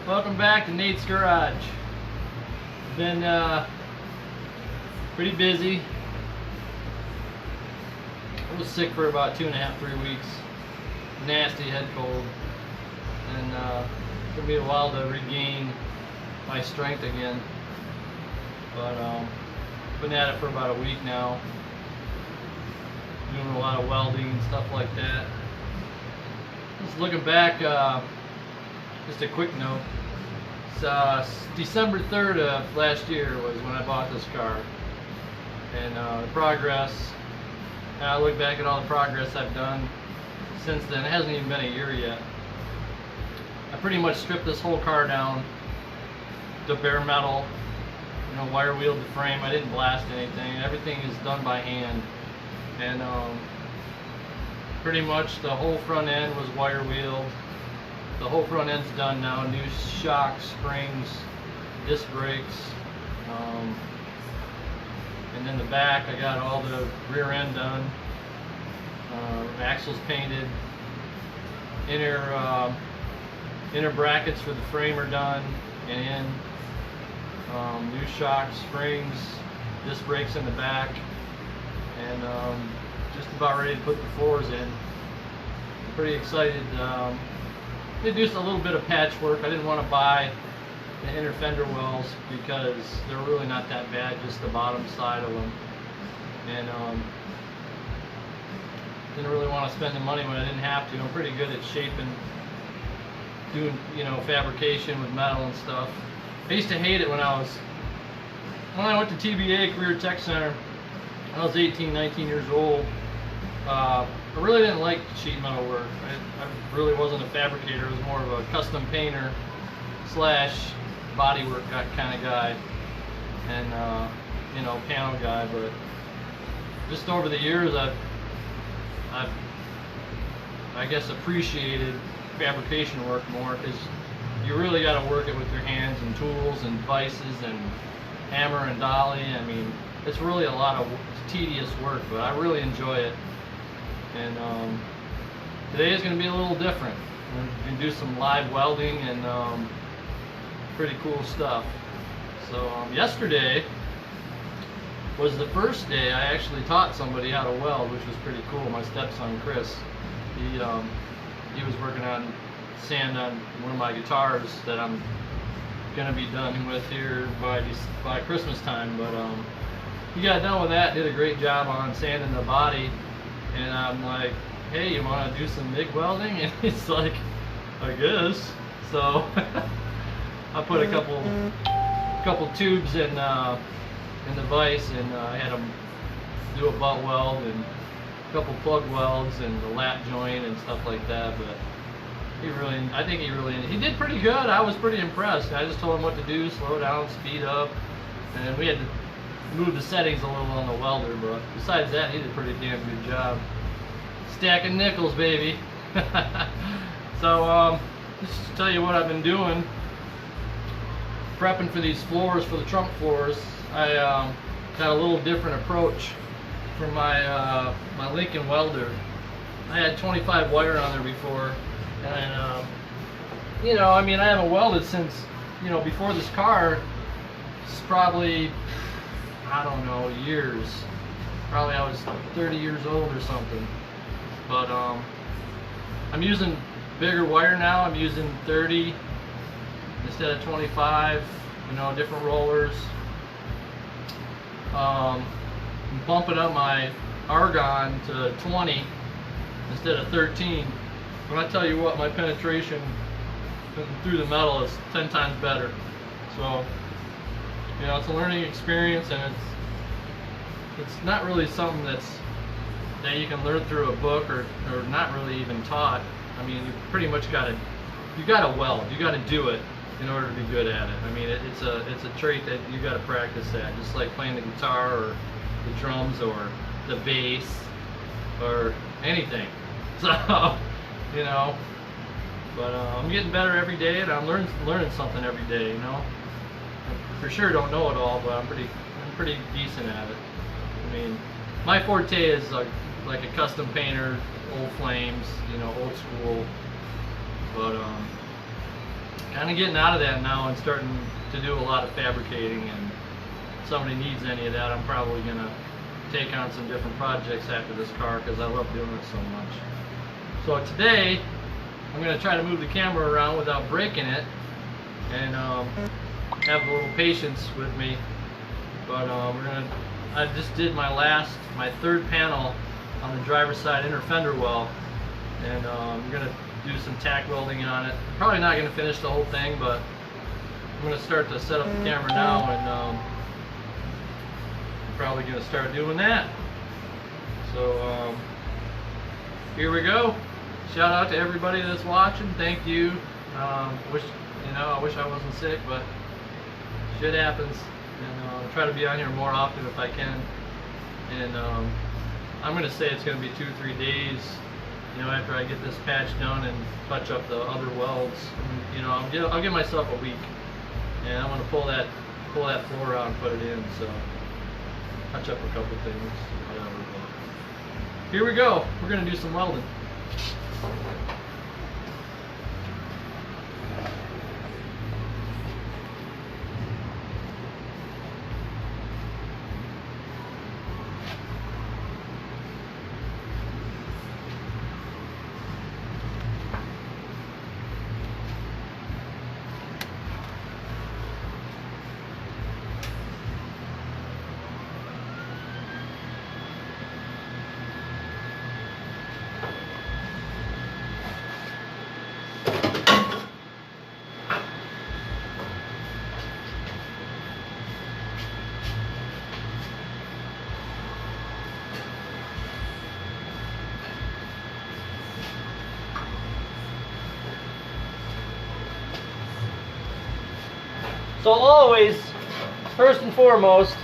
Welcome back to Nate's Garage. Been pretty busy. I was sick for about 2.5, 3 weeks. Nasty head cold. And it's gonna be a while to regain my strength again. But been at it for about a week now. Doing a lot of welding and stuff like that. Just looking back, just a quick note. It's December 3rd of last year was when I bought this car. And the progress, and I look back at all the progress I've done since then. It hasn't even been a year yet. I pretty much stripped this whole car down to bare metal, wire wheeled the frame. I didn't blast anything. Everything is done by hand. And pretty much the whole front end was wire wheeled. The whole front end's done now. New shocks, springs, disc brakes, and then the back I got all the rear end done. Axles painted. Inner brackets for the frame are done and in. New shocks, springs, disc brakes in the back, and just about ready to put the floors in. I'm pretty excited. Did do a little bit of patchwork. I didn't want to buy the inner fender wells because they're really not that bad, just the bottom side of them. And didn't really want to spend the money when I didn't have to. I'm pretty good at shaping, doing fabrication with metal and stuff. I used to hate it when I went to TBA Career Tech Center. When I was 18, 19 years old. I really didn't like sheet metal work. I really wasn't a fabricator. I was more of a custom painter slash bodywork kind of guy, and panel guy. But just over the years, I've I guess appreciated fabrication work more, because you really got to work it with your hands and tools and vices and hammer and dolly. I mean, it's really a lot of tedious work, but I really enjoy it. And today is going to be a little different. We're going to do some live welding and pretty cool stuff. So yesterday was the first day I actually taught somebody how to weld, which was pretty cool. My stepson Chris, he was working on sand on one of my guitars that I'm going to be done with here by Christmas time. But he got done with that, did a great job on sanding the body. And I'm like, hey, you want to do some MIG welding? And he's like, I guess. So I put a couple tubes in the vise, and I had him do a butt weld and a couple plug welds and the lap joint and stuff like that. But I think he did pretty good. I was pretty impressed. I just told him what to do: slow down, speed up, and then we had to move the settings a little on the welder, but besides that, he did a pretty damn good job. Stacking nickels, baby. So just to tell you what I've been doing, prepping for these floors, for the trunk floors. I got a little different approach for my my Lincoln welder. I had 25 wire on there before, and I mean, I haven't welded since before this car. It's probably, I don't know, years. Probably I was 30 years old or something. But I'm using bigger wire now. I'm using 30 instead of 25. Different rollers. I'm bumping up my argon to 20 instead of 13. When I tell you what, my penetration through the metal is 10 times better. So it's a learning experience, and it's not really something that you can learn through a book or not really even taught. I mean, you pretty much got to weld. You got to do it in order to be good at it. I mean, it's a trait that you got to practice at, just like playing the guitar or the drums or the bass or anything. So but I'm getting better every day, and I'm learning something every day. I for sure don't know it all, but I'm pretty decent at it. I mean, my forte is like a custom painter, old flames, old school. But kind of getting out of that now and starting to do a lot of fabricating, and if somebody needs any of that, I'm probably going to take on some different projects after this car because I love doing it so much. So today I'm going to try to move the camera around without breaking it, and have a little patience with me. But I just did my third panel on the driver's side inner fender well, and I'm going to do some tack welding on it. Probably not going to finish the whole thing, but I'm going to start to set up the camera now, and probably going to start doing that. So here we go. Shout out to everybody that's watching. Thank you. I wish I wasn't sick, but shit happens, and I'll try to be on here more often if I can. And I'm going to say it's going to be 2-3 days, after I get this patch done and touch up the other welds. And, I'll give myself a week, and I'm going to pull that floor out and put it in. So touch up a couple things, whatever. But here we go. We're going to do some welding. So always, first and foremost,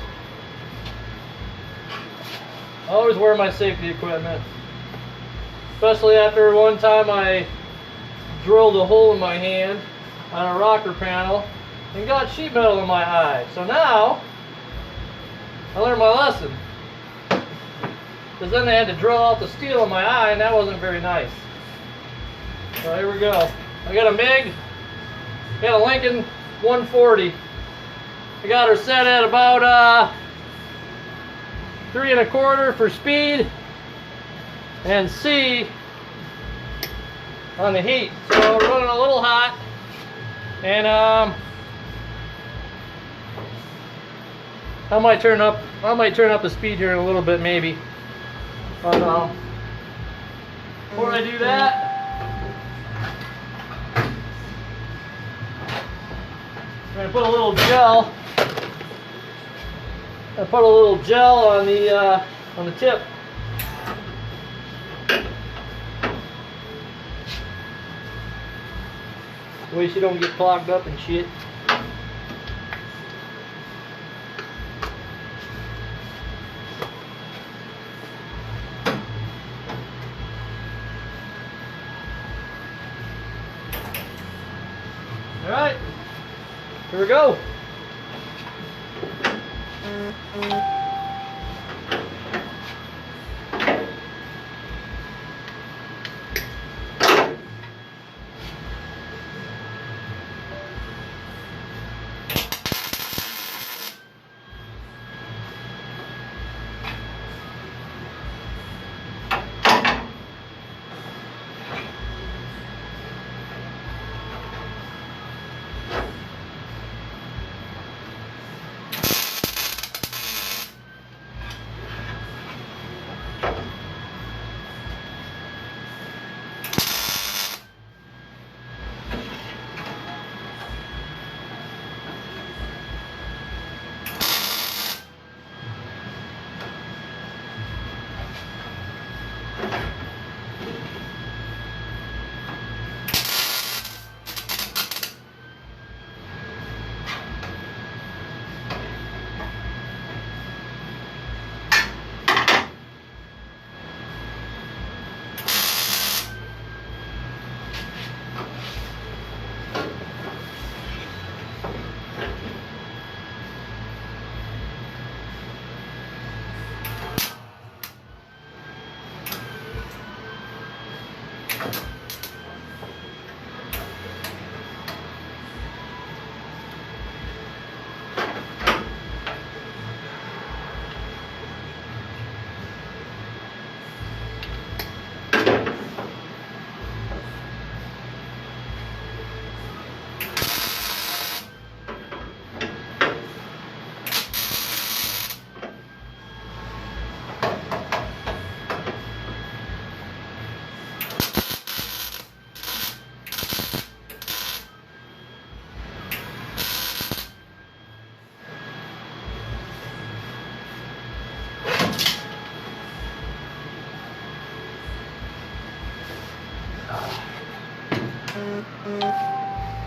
I always wear my safety equipment. Especially after one time I drilled a hole in my hand on a rocker panel and got sheet metal in my eye. So now, I learned my lesson. Because then they had to drill out the steel in my eye, and that wasn't very nice. So here we go. I got a MiG, got a Lincoln 140. I got her set at about 3 1/4 for speed and C on the heat. So we're running a little hot, and I might turn up the speed here in a little bit, maybe. But before I do that, I'm going to put a little gel. I put a little gel on the tip. That way she don't get clogged up and shit. All right. Here we go.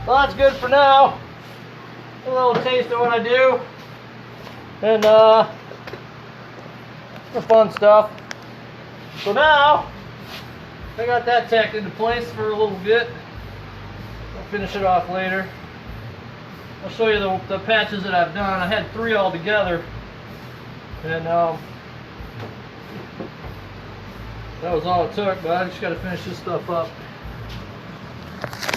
Well, that's good for now. A little taste of what I do. And the fun stuff. So now, I got that tacked into place for a little bit. I'll finish it off later. I'll show you the patches that I've done. I had 3 all together. And that was all it took, but I just got to finish this stuff up.